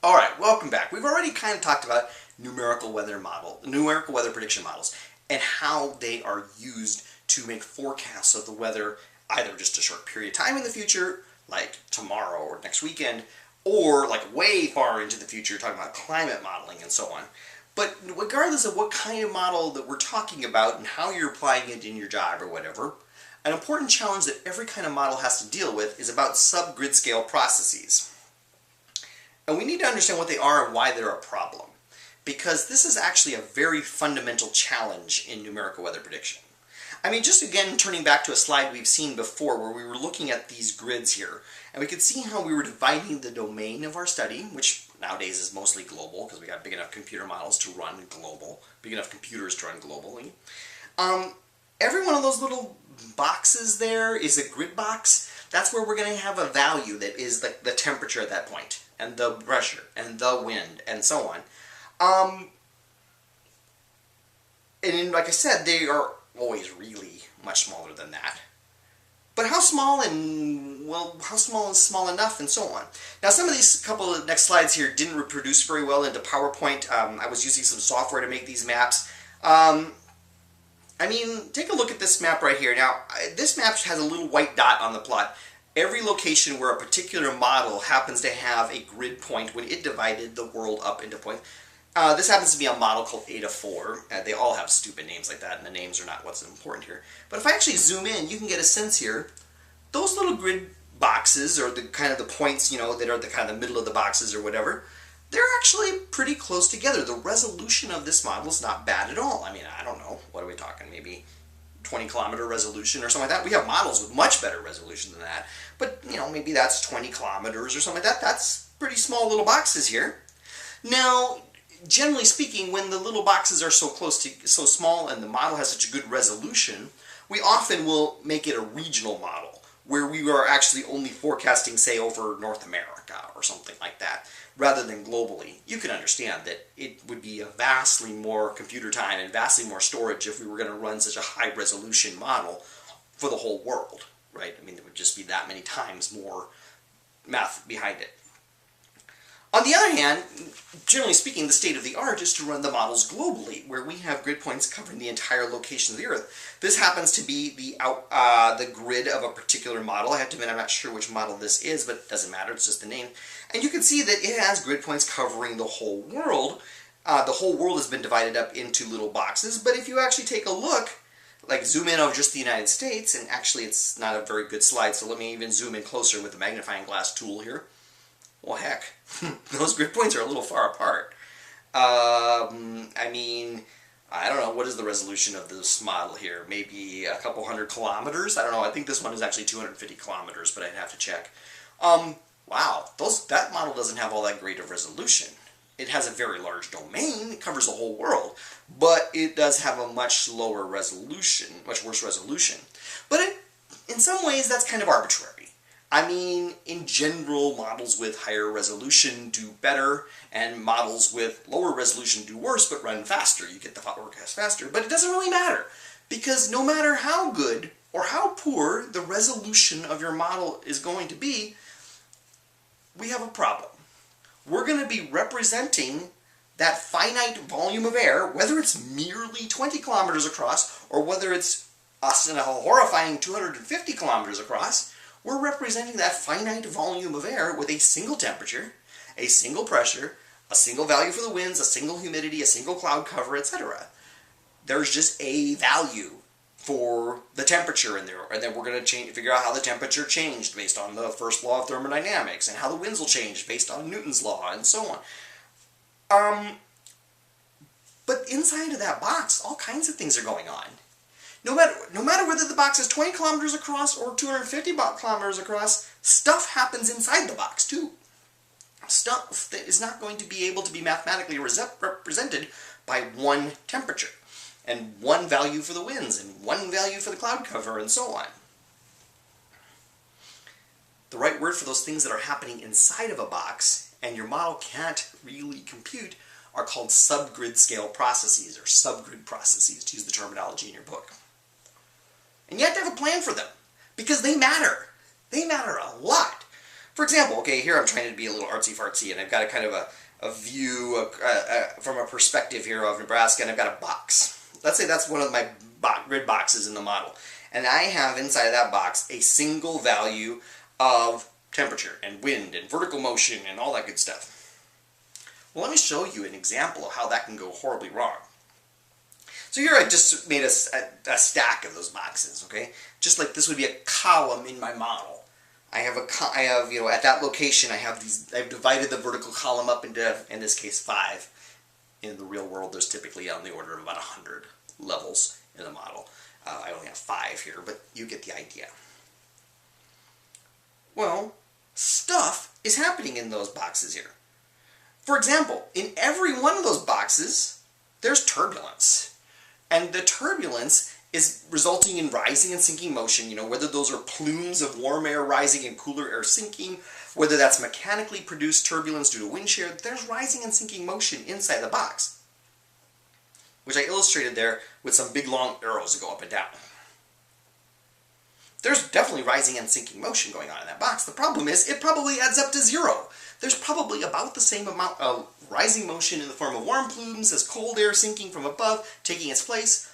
Alright, welcome back. We've already kind of talked about numerical weather prediction models, and how they are used to make forecasts of the weather either just a short period of time in the future, like tomorrow or next weekend, or like way far into the future, talking about climate modeling and so on. But regardless of what kind of model that we're talking about and how you're applying it in your job or whatever, an important challenge that every kind of model has to deal with is about subgrid scale processes. And we need to understand what they are and why they're a problem, because this is actually a very fundamental challenge in numerical weather prediction. I mean, just again turning back to a slide we've seen before where we were looking at these grids here, and we could see how we were dividing the domain of our study, which nowadays is mostly global because we got big enough computer models to run global, big enough computers to run globally. Every one of those little boxes there is a grid box. That's where we're going to have a value that is like the temperature at that point, and the pressure, and the wind, and so on. And like I said, they are always really much smaller than that. But how small and, well, how small is small enough, and so on. Now some of these couple of next slides here didn't reproduce very well into PowerPoint. I was using some software to make these maps. I mean, take a look at this map right here. Now, this map has a little white dot on the plot. Every location where a particular model happens to have a grid point when it divided the world up into points. This happens to be a model called Eta 4. They all have stupid names like that, and the names are not what's important here. But if I actually zoom in, you can get a sense here. Those little grid boxes, or the kind of the points, you know, that are the kind of the middle of the boxes or whatever, they're actually pretty close together. The resolution of this model is not bad at all. I mean, I don't know, what are we talking, maybe 20-kilometer resolution or something like that? We have models with much better resolution than that, but, you know, maybe that's 20 kilometers or something like that. That's pretty small little boxes here. Now, generally speaking, when the little boxes are so close to, so small, and the model has such a good resolution, we often will make it a regional model, where we are actually only forecasting, say, over North America or something like that, rather than globally. You can understand that it would be a vastly more computer time and vastly more storage if we were going to run such a high resolution model for the whole world, right? I mean, there would just be that many times more math behind it. On the other hand, generally speaking, the state of the art is to run the models globally, where we have grid points covering the entire location of the Earth. This happens to be the grid of a particular model. I have to admit, I'm not sure which model this is, but it doesn't matter, it's just the name. And you can see that it has grid points covering the whole world. The whole world has been divided up into little boxes, but if you actually take a look, like zoom in over just the United States, and actually it's not a very good slide, so let me even zoom in closer with the magnifying glass tool here. Well, heck, those grid points are a little far apart. I mean, I don't know, what is the resolution of this model here? Maybe a couple hundred kilometers? I don't know, I think this one is actually 250 kilometers, but I'd have to check. Wow, that model doesn't have all that great of resolution. It has a very large domain, it covers the whole world, but it does have a much lower resolution, much worse resolution. But in some ways, that's kind of arbitrary. I mean, in general, models with higher resolution do better, and models with lower resolution do worse, but run faster. You get the forecast faster, but it doesn't really matter, because no matter how good or how poor the resolution of your model is going to be, we have a problem. We're going to be representing that finite volume of air, whether it's merely 20 kilometers across, or whether it's a horrifying 250 kilometers across. We're representing that finite volume of air with a single temperature, a single pressure, a single value for the winds, a single humidity, a single cloud cover, etc. There's just a value for the temperature in there, and then we're going to figure out how the temperature changed based on the first law of thermodynamics, and how the winds will change based on Newton's law, and so on. But inside of that box, all kinds of things are going on. No matter whether the box is 20 kilometers across or 250 kilometers across, stuff happens inside the box too. Stuff that is not going to be able to be mathematically represented by one temperature, and one value for the winds, and one value for the cloud cover, and so on. The right word for those things that are happening inside of a box, and your model can't really compute, are called subgrid scale processes, or subgrid processes, to use the terminology in your book. And you have to have a plan for them, because they matter. They matter a lot. For example, okay, here I'm trying to be a little artsy-fartsy, and I've got a kind of a view from a perspective here of Nebraska, and I've got a box. Let's say that's one of my grid boxes in the model. And I have inside of that box a single value of temperature and wind and vertical motion and all that good stuff. Well, let me show you an example of how that can go horribly wrong. So here I just made a stack of those boxes, okay? Just like this would be a column in my model. I have, you know, at that location I've divided the vertical column up into, in this case, 5. In the real world, there's typically on the order of about 100 levels in the model. I only have 5 here, but you get the idea. Well, stuff is happening in those boxes here. For example, in every one of those boxes, there's turbulence. And the turbulence is resulting in rising and sinking motion, you know, whether those are plumes of warm air rising and cooler air sinking, whether that's mechanically produced turbulence due to wind shear, there's rising and sinking motion inside the box, which I illustrated there with some big long arrows that go up and down. There's definitely rising and sinking motion going on in that box. The problem is it probably adds up to 0. There's probably about the same amount of rising motion in the form of warm plumes as cold air sinking from above, taking its place.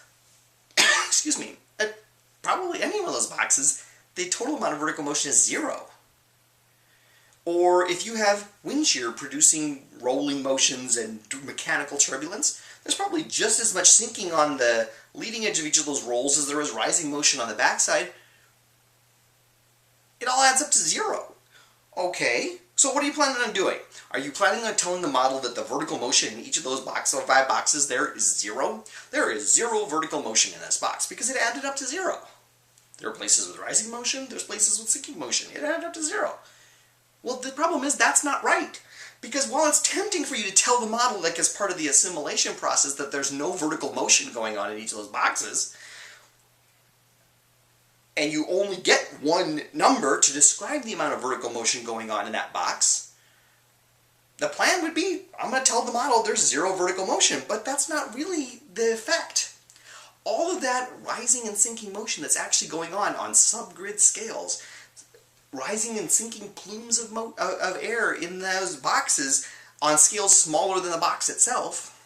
Excuse me. At probably any one of those boxes, the total amount of vertical motion is 0. Or if you have wind shear producing rolling motions and mechanical turbulence, there's probably just as much sinking on the leading edge of each of those rolls as there is rising motion on the backside. It all adds up to 0. Okay, so what are you planning on doing? Are you planning on telling the model that the vertical motion in each of those 5 boxes there is 0? There is 0 vertical motion in this box because it added up to 0. There are places with rising motion, there's places with sinking motion. It added up to 0. Well, the problem is that's not right. Because while it's tempting for you to tell the model, like as part of the assimilation process, that there's no vertical motion going on in each of those boxes, and you only get one number to describe the amount of vertical motion going on in that box, the plan would be, I'm going to tell the model there's 0 vertical motion, but that's not really the effect. All of that rising and sinking motion that's actually going on subgrid scales, rising and sinking plumes of air in those boxes on scales smaller than the box itself,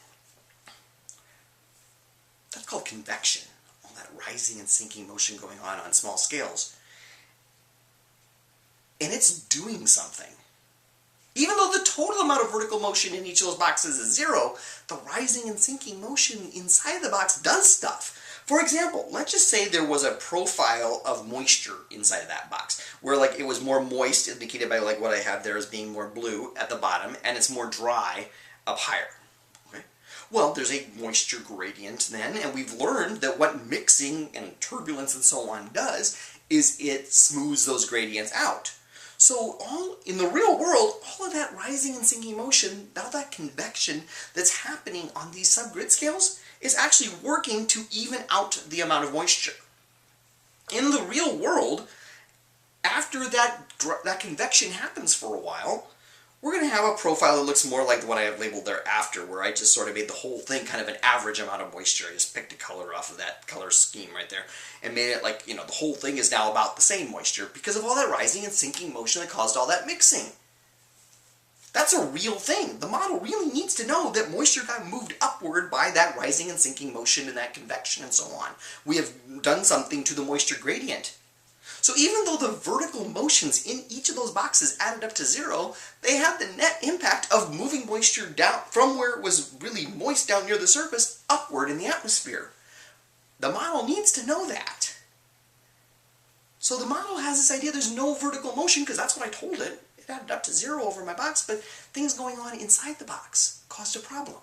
that's called convection. All that rising and sinking motion going on small scales. And it's doing something. Even though the total amount of vertical motion in each of those boxes is 0, the rising and sinking motion inside the box does stuff. For example, let's just say there was a profile of moisture inside of that box, where like it was more moist, indicated by like what I have there as being more blue at the bottom, and it's more dry up higher. Okay? Well, there's a moisture gradient then, and we've learned that what mixing and turbulence and so on does is it smooths those gradients out. So in the real world, all of that rising and sinking motion, all that convection that's happening on these subgrid scales is actually working to even out the amount of moisture. In the real world, after that convection happens for a while, we're going to have a profile that looks more like the one I have labeled there after, where I just sort of made the whole thing kind of an average amount of moisture. I just picked a color off of that color scheme right there and made it like, you know, the whole thing is now about the same moisture because of all that rising and sinking motion that caused all that mixing. That's a real thing. The model really needs to know that moisture got moved upward by that rising and sinking motion and that convection and so on. We have done something to the moisture gradient. So even though the vertical motions in each of those boxes added up to 0, they have the net impact of moving moisture down from where it was really moist down near the surface upward in the atmosphere. The model needs to know that. So the model has this idea there's no vertical motion because that's what I told it. It added up to 0 over my box, but things going on inside the box caused a problem.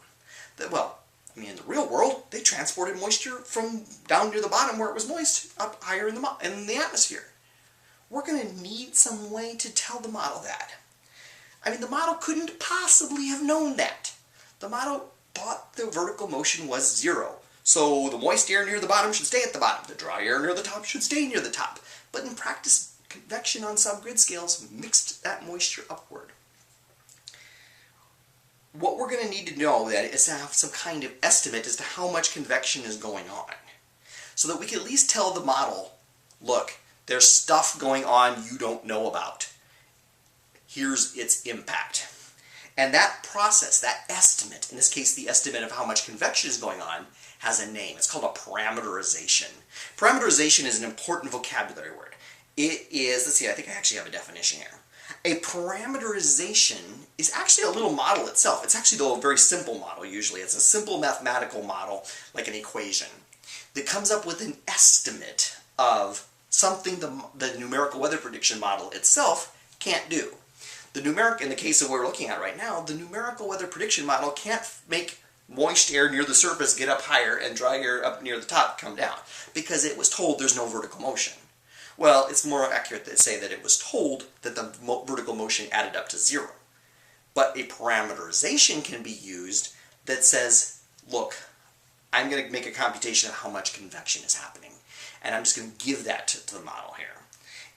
Well, I mean, in the real world, they transported moisture from down near the bottom where it was moist up higher in the atmosphere. We're going to need some way to tell the model that. I mean, the model couldn't possibly have known that. The model thought the vertical motion was 0. So the moist air near the bottom should stay at the bottom. The dry air near the top should stay near the top. But in practice, convection on subgrid scales mixed that moisture upward. What we're going to need to know then is to have some kind of estimate as to how much convection is going on. So that we can at least tell the model, look, there's stuff going on you don't know about. here's its impact. And that process, that estimate, in this case the estimate of how much convection is going on, has a name. It's called a parameterization. Parameterization is an important vocabulary word. It is, let's see, I think I actually have a definition here. A parameterization is actually a little model itself. It's actually, though, a very simple model usually. It's a simple mathematical model, like an equation, that comes up with an estimate of something the numerical weather prediction model itself can't do. In the case of what we're looking at right now, the numerical weather prediction model can't make moist air near the surface get up higher and dry air up near the top come down, because it was told there's no vertical motion. Well, it's more accurate to say that it was told that the vertical motion added up to 0. But a parameterization can be used that says, look, I'm going to make a computation of how much convection is happening, and I'm just going to give that to the model here.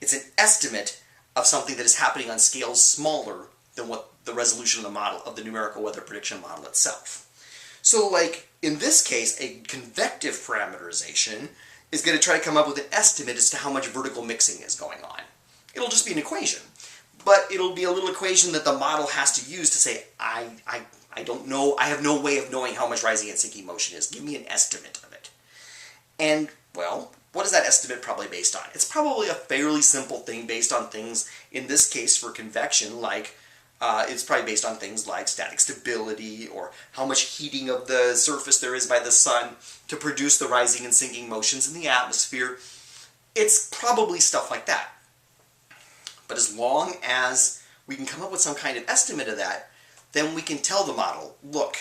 It's an estimate of something that is happening on scales smaller than what the resolution of the model, of the numerical weather prediction model itself. So, like in this case, a convective parameterization is going to try to come up with an estimate as to how much vertical mixing is going on. It'll just be an equation, but it'll be a little equation that the model has to use to say, I don't know, I have no way of knowing how much rising and sinking motion is. Give me an estimate of it. And, well, what is that estimate probably based on? It's probably a fairly simple thing based on things, in this case for convection, like it's probably based on things like static stability or how much heating of the surface there is by the sun to produce the rising and sinking motions in the atmosphere. It's probably stuff like that. But as long as we can come up with some kind of estimate of that, then we can tell the model, look,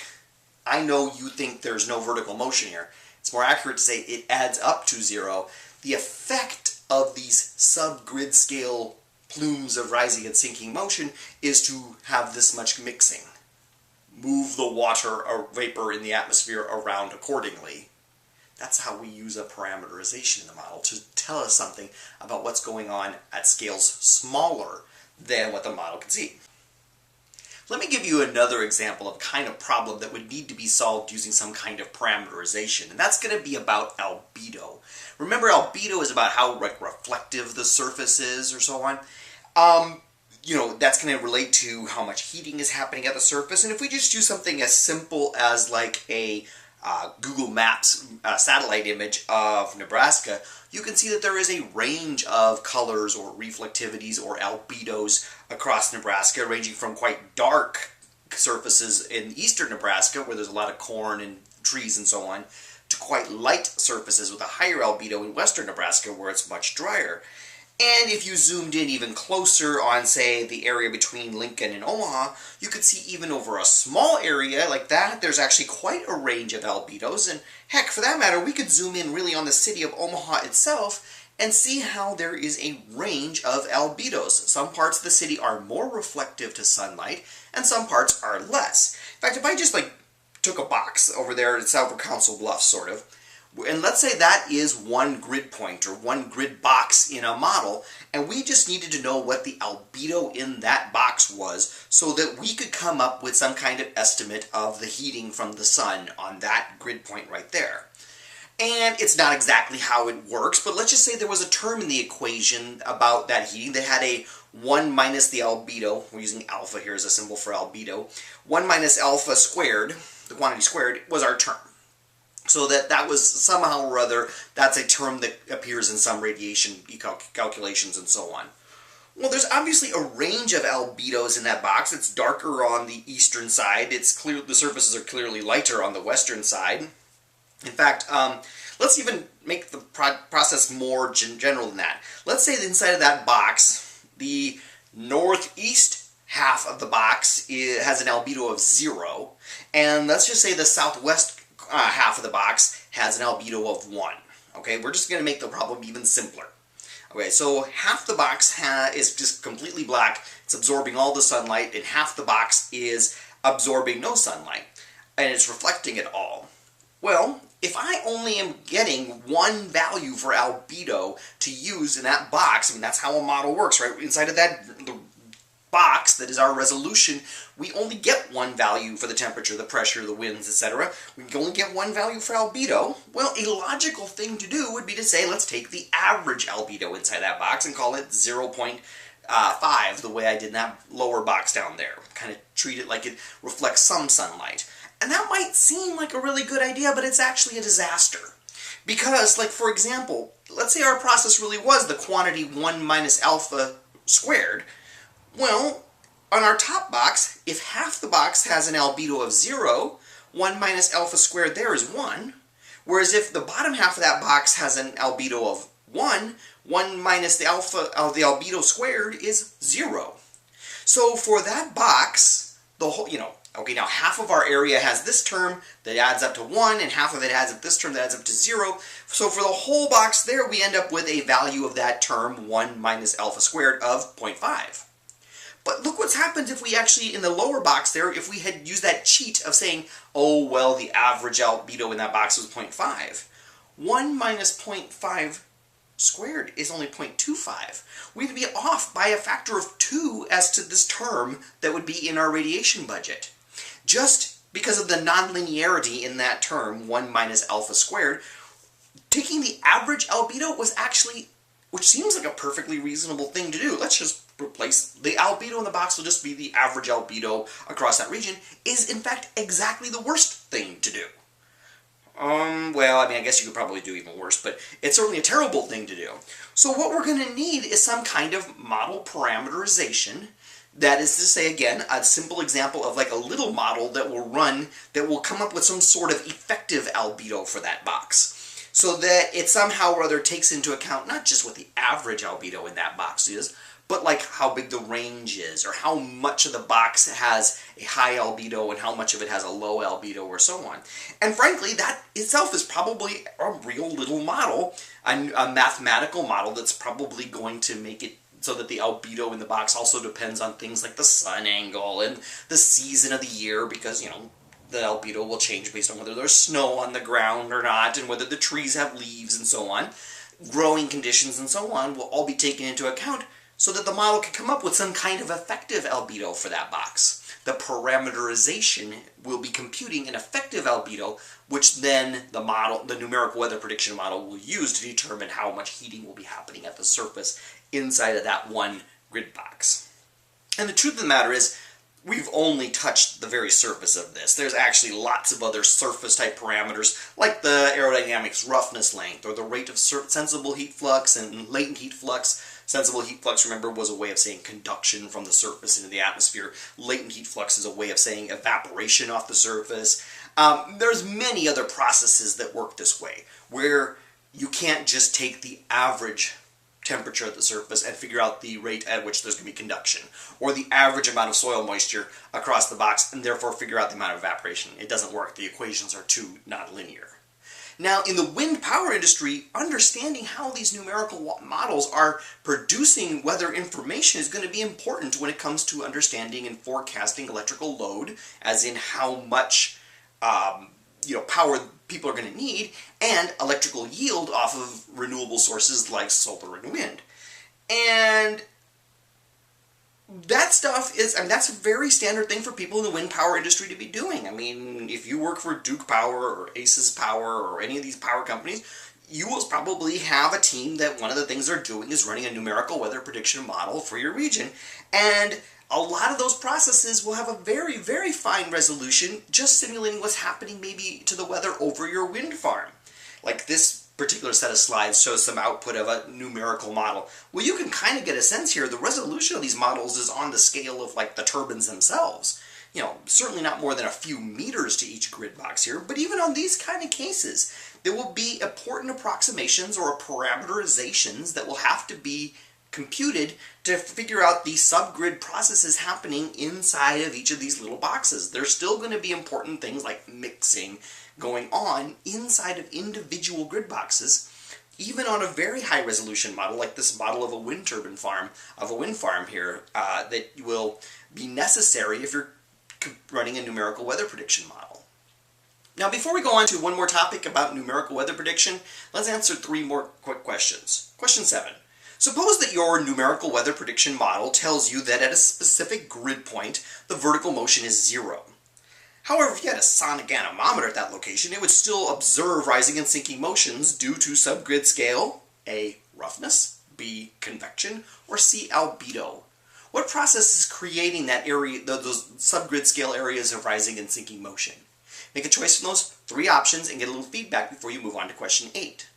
I know you think there's no vertical motion here. It's more accurate to say it adds up to 0. The effect of these sub-grid scale plumes of rising and sinking motion is to have this much mixing. Move the water or vapor in the atmosphere around accordingly. That's how we use a parameterization in the model, to tell us something about what's going on at scales smaller than what the model can see. Let me give you another example of a kind of problem that would need to be solved using some kind of parameterization, and that's going to be about albedo. Remember, albedo is about how reflective the surface is, or so on. That's going to relate to how much heating is happening at the surface, and if we just use something as simple as like a Google Maps satellite image of Nebraska, you can see that there is a range of colors or reflectivities or albedos across Nebraska, ranging from quite dark surfaces in eastern Nebraska, where there's a lot of corn and trees and so on, to quite light surfaces with a higher albedo in western Nebraska, where it's much drier. And if you zoomed in even closer on, say, the area between Lincoln and Omaha, you could see even over a small area like that, there's actually quite a range of albedos. And heck, for that matter, we could zoom in really on the city of Omaha itself and see how there is a range of albedos. Some parts of the city are more reflective to sunlight, and some parts are less. In fact, if I just took a box over there at South Council Bluffs, sort of, and let's say that is one grid point or one grid box in a model, and we just needed to know what the albedo in that box was so that we could come up with some kind of estimate of the heating from the sun on that grid point right there. And it's not exactly how it works, but let's just say there was a term in the equation about that heating that had a 1 minus the albedo, we're using alpha here as a symbol for albedo, 1 minus alpha squared, the quantity squared, was our term. So that was somehow or other, that's a term that appears in some radiation calculations and so on. Well, there's obviously a range of albedos in that box. It's darker on the eastern side. It's clear the surfaces are clearly lighter on the western side. In fact, let's even make the process more general than that. Let's say that inside of that box, the northeast half of the box has an albedo of 0, and let's just say the southwest half of the box has an albedo of 1. Okay, we're just going to make the problem even simpler. Okay, so half the box is just completely black, it's absorbing all the sunlight, and half the box is absorbing no sunlight, and it's reflecting it all. Well, if I only am getting one value for albedo to use in that box, I mean, that's how a model works, right? Inside of that box that is our resolution, we only get one value for the temperature, the pressure, the winds, etc. We can only get one value for albedo. Well, a logical thing to do would be to say, let's take the average albedo inside that box and call it 0.001 5 the way I did in that lower box down there. Kind of treat it like it reflects some sunlight. And that might seem like a really good idea, but it's actually a disaster. Because, like, for example, let's say our process really was the quantity 1 minus alpha squared. Well, on our top box, if half the box has an albedo of 0, 1 minus alpha squared there is 1. Whereas if the bottom half of that box has an albedo of 1, 1 minus the alpha of the albedo squared is 0. So for that box, the whole, okay, now half of our area has this term that adds up to 1, and half of it adds up this term that adds up to 0. So for the whole box there, we end up with a value of that term, 1 minus alpha squared, of 0.5. But look what's happened if we actually, in the lower box there, if we had used that cheat of saying, oh, well, the average albedo in that box was 0.5. 1 minus 0.5 squared is only 0.25. We'd be off by a factor of 2 as to this term that would be in our radiation budget. Just because of the nonlinearity in that term, 1 minus alpha squared, taking the average albedo was actually, which seems like a perfectly reasonable thing to do. Let's just replace the albedo in the box will just be the average albedo across that region, is in fact exactly the worst thing to do. Well, I mean, I guess you could probably do even worse, but it's certainly a terrible thing to do. So what we're going to need is some kind of model parameterization. That is to say, again, a simple example of like a little model that will run, that will come up with some sort of effective albedo for that box. So that it somehow or other takes into account not just what the average albedo in that box is, but like how big the range is, or how much of the box has a high albedo and how much of it has a low albedo, or so on. And frankly, that itself is probably a real little model, a mathematical model that's probably going to make it so that the albedo in the box also depends on things like the sun angle and the season of the year, because, the albedo will change based on whether there's snow on the ground or not, and whether the trees have leaves and so on. Growing conditions and so on will all be taken into account so that the model can come up with some kind of effective albedo for that box. The parameterization will be computing an effective albedo, which then the numerical weather prediction model will use to determine how much heating will be happening at the surface inside of that one grid box. And the truth of the matter is, we've only touched the very surface of this. There's actually lots of other surface-type parameters, like the aerodynamics roughness length, or the rate of sensible heat flux and latent heat flux. Sensible heat flux, remember, was a way of saying conduction from the surface into the atmosphere. Latent heat flux is a way of saying evaporation off the surface. There's many other processes that work this way, where you can't just take the average temperature at the surface and figure out the rate at which there's going to be conduction, or the average amount of soil moisture across the box, and therefore figure out the amount of evaporation. It doesn't work. The equations are too nonlinear. Now, in the wind power industry, understanding how these numerical models are producing weather information is going to be important when it comes to understanding and forecasting electrical load, as in how much power people are going to need, and electrical yield off of renewable sources like solar and wind. And that stuff is, that's a very standard thing for people in the wind power industry to be doing. I mean, if you work for Duke Power or Aces Power or any of these power companies, you will probably have a team that one of the things they're doing is running a numerical weather prediction model for your region. And a lot of those processes will have a very, very fine resolution, just simulating what's happening maybe to the weather over your wind farm. Like this particular set of slides shows some output of a numerical model. Well, you can kind of get a sense here, the resolution of these models is on the scale of like the turbines themselves. Certainly not more than a few meters to each grid box here, but even on these kind of cases, there will be important approximations or parameterizations that will have to be computed to figure out the subgrid processes happening inside of each of these little boxes. There's still going to be important things like mixing going on inside of individual grid boxes, even on a very high resolution model like this model of a wind turbine farm, of a wind farm here, that will be necessary if you're running a numerical weather prediction model. Now, before we go on to one more topic about numerical weather prediction, let's answer 3 more quick questions. Question 7. Suppose that your numerical weather prediction model tells you that at a specific grid point, the vertical motion is 0. However, if you had a sonic anemometer at that location, it would still observe rising and sinking motions due to subgrid scale, A, roughness, B, convection, or C, albedo? What process is creating that area, those subgrid scale areas of rising and sinking motion? Make a choice from those 3 options and get a little feedback before you move on to question 8.